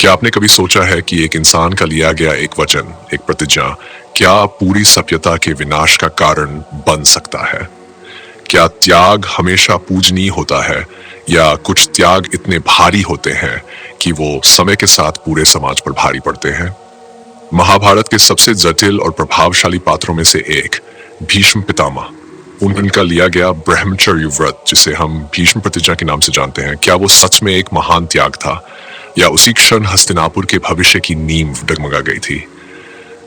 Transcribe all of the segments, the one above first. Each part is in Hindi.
क्या आपने कभी सोचा है कि एक इंसान का लिया गया एक वचन, एक प्रतिज्ञा, क्या पूरी सभ्यता के विनाश का कारण बन सकता है? क्या त्याग हमेशा पूजनीय होता है या कुछ त्याग इतने भारी होते हैं कि वो समय के साथ पूरे समाज पर भारी पड़ते हैं? महाभारत के सबसे जटिल और प्रभावशाली पात्रों में से एक भीष्म पितामह, उनका लिया गया ब्रह्मचर्य व्रत, जिसे हम भीष्म प्रतिज्ञा के नाम से जानते हैं, क्या वो सच में एक महान त्याग था या उसी क्षण हस्तिनापुर के भविष्य की नींव डगमगा गई थी?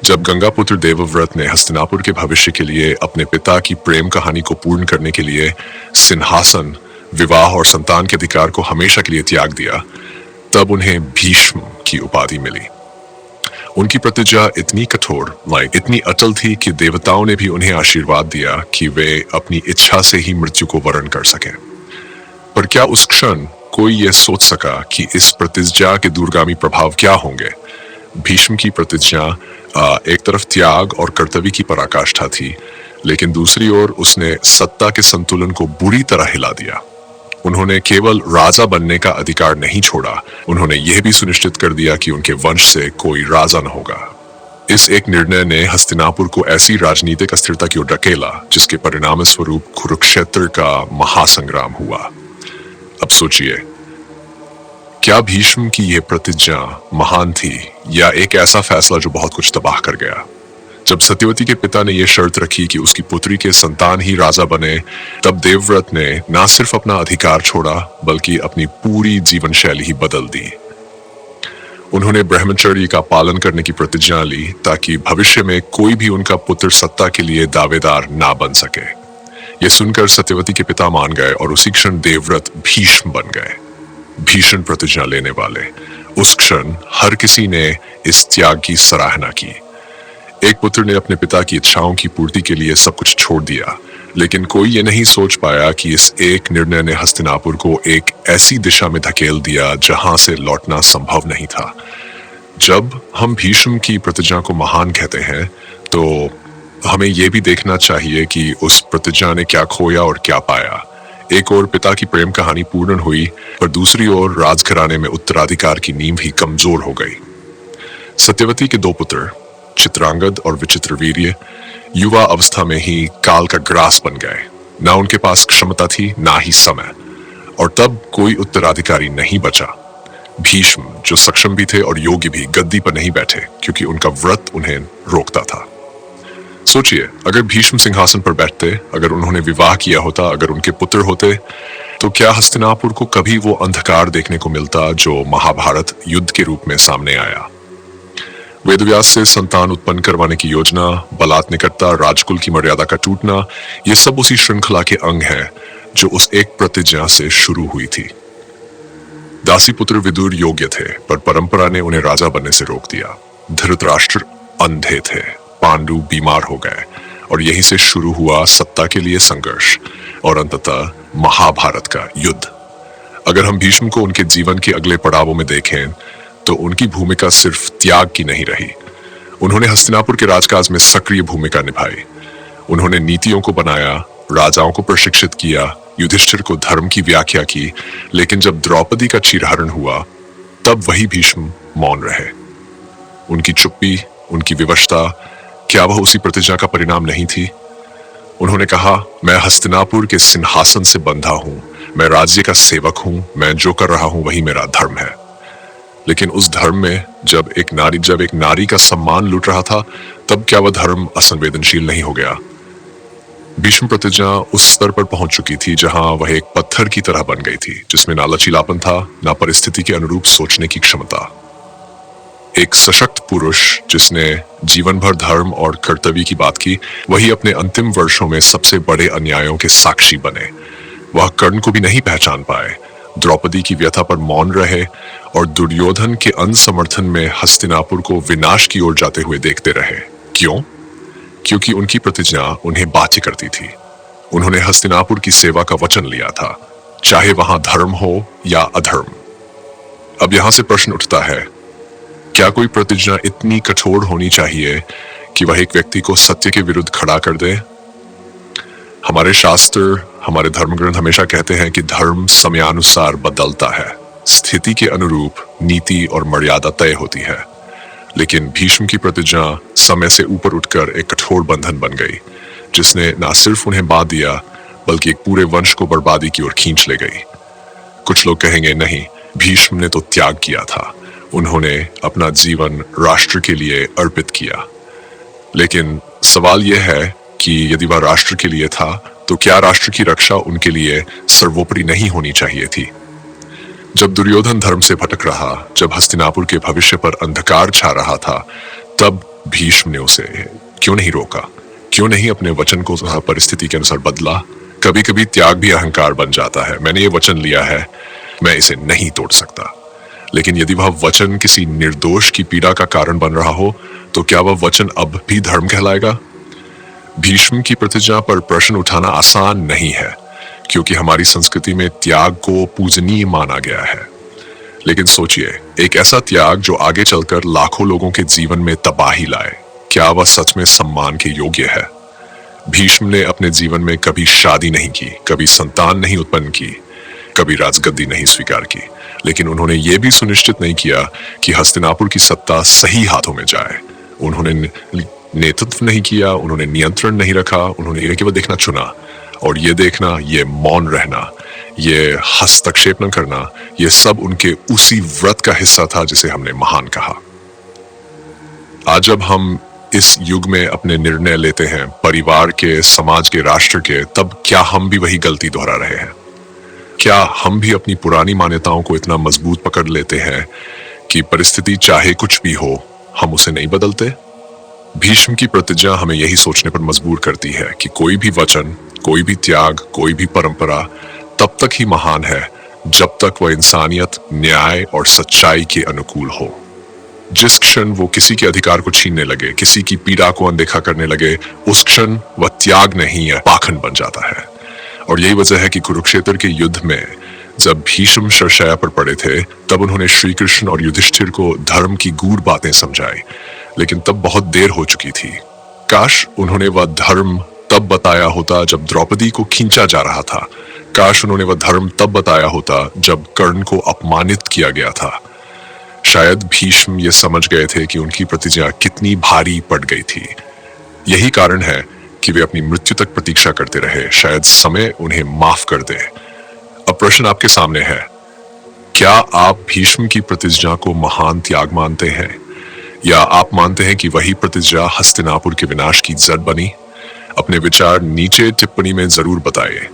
जब गंगापुत्र देवव्रत ने हस्तिनापुर के भविष्य के लिए अपने पिता की प्रेम कहानी को पूर्ण करने के लिए सिंहासन, विवाह और संतान के अधिकार को हमेशा के लिए त्याग दिया, तब उन्हें भीष्म की उपाधि मिली। उनकी प्रतिज्ञा इतनी कठोर, इतनी अटल थी कि देवताओं ने भी उन्हें आशीर्वाद दिया कि वे अपनी इच्छा से ही मृत्यु को वरण कर सकें। पर क्या उस क्षण कोई यह सोच सका कि इस प्रतिज्ञा के दूरगामी प्रभाव क्या होंगे? भीष्म की प्रतिज्ञा एक तरफ त्याग और कर्तव्य की पराकाष्ठा थी, लेकिन दूसरी ओर उसने सत्ता के संतुलन को बुरी तरह हिला दिया। उन्होंने केवल राजा बनने का अधिकार नहीं छोड़ा, उन्होंने यह भी सुनिश्चित कर दिया कि उनके वंश से कोई राजा न होगा। इस एक निर्णय ने हस्तिनापुर को ऐसी राजनीतिक अस्थिरता की ओर ढकेला जिसके परिणाम स्वरूप कुरुक्षेत्र का महासंग्राम हुआ। अब सोचिए, क्या भीष्म की यह प्रतिज्ञा महान थी या एक ऐसा फैसला जो बहुत कुछ तबाह कर गया? जब सत्यवती के पिता ने यह शर्त रखी कि उसकी पुत्री के संतान ही राजा बने, तब देवव्रत ने न सिर्फ अपना अधिकार छोड़ा बल्कि अपनी पूरी जीवन शैली ही बदल दी। उन्होंने ब्रह्मचर्य का पालन करने की प्रतिज्ञा ली ताकि भविष्य में कोई भी उनका पुत्र सत्ता के लिए दावेदार ना बन सके। यह सुनकर सत्यवती के पिता मान गए और उसी क्षण देवव्रत भीष्म बन गए, भीषण प्रतिज्ञा लेने वाले। उस क्षण हर किसी ने इस त्याग की सराहना की। एक पुत्र ने अपने पिता की इच्छाओं की पूर्ति के लिए सब कुछ छोड़ दिया, लेकिन कोई ये नहीं सोच पाया कि इस एक निर्णय ने हस्तिनापुर को एक ऐसी दिशा में धकेल दिया जहां से लौटना संभव नहीं था। जब हम भीष्म की प्रतिज्ञा को महान कहते हैं, तो हमें यह भी देखना चाहिए कि उस प्रतिज्ञा ने क्या खोया और क्या पाया। एक ओर पिता की प्रेम कहानी पूर्ण हुई, पर दूसरी ओर राजघराने में उत्तराधिकार की नींव ही कमजोर हो गई। सत्यवती के दो पुत्र चित्रांगद और विचित्रवीर्य युवा अवस्था में ही काल का ग्रास बन गए। ना उनके पास क्षमता थी, ना ही समय, और तब कोई उत्तराधिकारी नहीं बचा। भीष्म, जो सक्षम भी थे और योग्य भी, गद्दी पर नहीं बैठे क्योंकि उनका व्रत उन्हें रोकता था। सोचिए, अगर भीष्म सिंहासन पर बैठते, अगर उन्होंने विवाह किया होता, अगर उनके पुत्र होते, तो क्या हस्तिनापुर को कभी वो अंधकार देखने को मिलता जो महाभारत युद्ध के रूप में सामने आया? वेदव्यास से संतान उत्पन्न करवाने की योजना, बलात् निकटता, राजकुल की मर्यादा का टूटना, ये सब उसी श्रृंखला के अंग हैं जो उस एक प्रतिज्ञा से शुरू हुई थी। दासी पुत्र विदुर योग्य थे, पर परंपरा ने उन्हें राजा बनने से रोक दिया। धृतराष्ट्र अंधे थे, पांडु बीमार हो गए, और यहीं से शुरू हुआ सत्ता के लिए संघर्ष और अंततः महाभारत का युद्ध। अगर हम भीष्म को उनके जीवन के अगले पड़ावों में देखें, तो उनकी भूमिका सिर्फ त्याग की नहीं रही। उन्होंने हस्तिनापुर के राजकाज में सक्रिय भूमिका निभाई। उन्होंने नीतियों को बनाया, राजाओं को प्रशिक्षित किया, युधिष्ठिर को धर्म की व्याख्या की, लेकिन जब द्रौपदी का चीरहरण हुआ, तब वही भीष्म मौन रहे। उनकी चुप्पी, उनकी विवशता, क्या वह उसी प्रतिज्ञा का परिणाम नहीं थी? उन्होंने कहा, मैं हस्तिनापुर के सिंहासन से बंधा हूं, मैं राज्य का सेवक हूं, मैं जो कर रहा हूं वही मेरा धर्म है। लेकिन उस धर्म में जब एक नारी का सम्मान लूट रहा था, तब क्या वह धर्म असंवेदनशील नहीं हो गया? भीष्म प्रतिज्ञा उस स्तर पर पहुंच चुकी थी जहां वह एक पत्थर की तरह बन गई थी, जिसमें ना लचीलापन था, ना परिस्थिति के अनुरूप सोचने की क्षमता। एक सशक्त पुरुष जिसने जीवन भर धर्म और कर्तव्य की बात की, वही अपने अंतिम वर्षों में सबसे बड़े अन्यायों के साक्षी बने। वह कर्ण को भी नहीं पहचान पाए, द्रौपदी की व्यथा पर मौन रहे और दुर्योधन के अनसमर्थन में हस्तिनापुर को विनाश की ओर जाते हुए देखते रहे। क्यों? क्योंकि उनकी प्रतिज्ञा उन्हें बाध्य करती थी। उन्होंने हस्तिनापुर की सेवा का वचन लिया था, चाहे वहां धर्म हो या अधर्म। अब यहां से प्रश्न उठता है, क्या कोई प्रतिज्ञा इतनी कठोर होनी चाहिए कि वह एक व्यक्ति को सत्य के विरुद्ध खड़ा कर दे? हमारे शास्त्र, हमारे धर्म ग्रंथ हमेशा कहते हैं कि धर्म समयानुसार बदलता है, स्थिति के अनुरूप नीति और मर्यादा तय होती है, लेकिन भीष्म की प्रतिज्ञा समय से ऊपर उठकर एक कठोर बंधन बन गई, जिसने न सिर्फ उन्हें बांध दिया बल्कि एक पूरे वंश को बर्बादी की ओर खींच ले गई। कुछ लोग कहेंगे नहीं, भीष्म ने तो त्याग किया था, उन्होंने अपना जीवन राष्ट्र के लिए अर्पित किया। लेकिन सवाल यह है कि यदि वह राष्ट्र के लिए था तो क्या राष्ट्र की रक्षा उनके लिए सर्वोपरि नहीं होनी चाहिए थी? जब दुर्योधन धर्म से भटक रहा, जब हस्तिनापुर के भविष्य पर अंधकार छा रहा था, तब भीष्म ने उसे क्यों नहीं रोका? क्यों नहीं अपने वचन को परिस्थिति के अनुसार बदला? कभी कभी त्याग भी अहंकार बन जाता है। मैंने ये वचन लिया है, मैं इसे नहीं तोड़ सकता। लेकिन यदि वह वचन किसी निर्दोष की पीड़ा का कारण बन रहा हो, तो क्या वह वचन अब भी धर्म कहलाएगा? भीष्म की प्रतिज्ञा पर प्रश्न उठाना आसान नहीं है, क्योंकि हमारी संस्कृति में त्याग को पूजनीय माना गया है। लेकिन सोचिए, एक ऐसा त्याग जो आगे चलकर लाखों लोगों के जीवन में तबाही लाए, क्या वह सच में सम्मान के योग्य है? भीष्म ने अपने जीवन में कभी शादी नहीं की, कभी संतान नहीं उत्पन्न की, कभी राजगद्दी नहीं स्वीकार की, लेकिन उन्होंने ये भी सुनिश्चित नहीं किया कि हस्तिनापुर की सत्ता सही हाथों में जाए। उन्होंने नेतृत्व नहीं किया, उन्होंने नियंत्रण नहीं रखा, उन्होंने केवल देखना चुना। और ये देखना, ये मौन रहना, ये हस्तक्षेप न करना, ये सब उनके उसी व्रत का हिस्सा था जिसे हमने महान कहा। आज जब हम इस युग में अपने निर्णय लेते हैं, परिवार के, समाज के, राष्ट्र के, तब क्या हम भी वही गलती दोहरा रहे हैं? क्या हम भी अपनी पुरानी मान्यताओं को इतना मजबूत पकड़ लेते हैं कि परिस्थिति चाहे कुछ भी हो, हम उसे नहीं बदलते? भीष्म की प्रतिज्ञा हमें यही सोचने पर मजबूर करती है कि कोई भी वचन, कोई भी त्याग, कोई भी परंपरा तब तक ही महान है जब तक वह इंसानियत, न्याय और सच्चाई के अनुकूल हो। जिस क्षण वो किसी के अधिकार को छीनने लगे, किसी की पीड़ा को अनदेखा करने लगे, उस क्षण वह त्याग नहीं है, पाखंड बन जाता है। और यही वजह है कि कुरुक्षेत्र के युद्ध में जब भीष्म शरशैया पर पड़े थे, तब उन्होंने श्री कृष्ण और युधिष्ठिर को धर्म की गूढ़ बातें समझाई, लेकिन तब बहुत देर हो चुकी थी। काश उन्होंने वह धर्म तब बताया होता जब द्रौपदी को खींचा जा रहा था। काश उन्होंने वह धर्म तब बताया होता जब कर्ण को अपमानित किया गया था। शायद भीष्म ये समझ गए थे कि उनकी प्रतिज्ञा कितनी भारी पड़ गई थी। यही कारण है कि वे अपनी मृत्यु तक प्रतीक्षा करते रहे। शायद समय उन्हें माफ कर दे। अब प्रश्न आपके सामने है, क्या आप भीष्म की प्रतिज्ञा को महान त्याग मानते हैं, या आप मानते हैं कि वही प्रतिज्ञा हस्तिनापुर के विनाश की जड़ बनी? अपने विचार नीचे टिप्पणी में जरूर बताइए।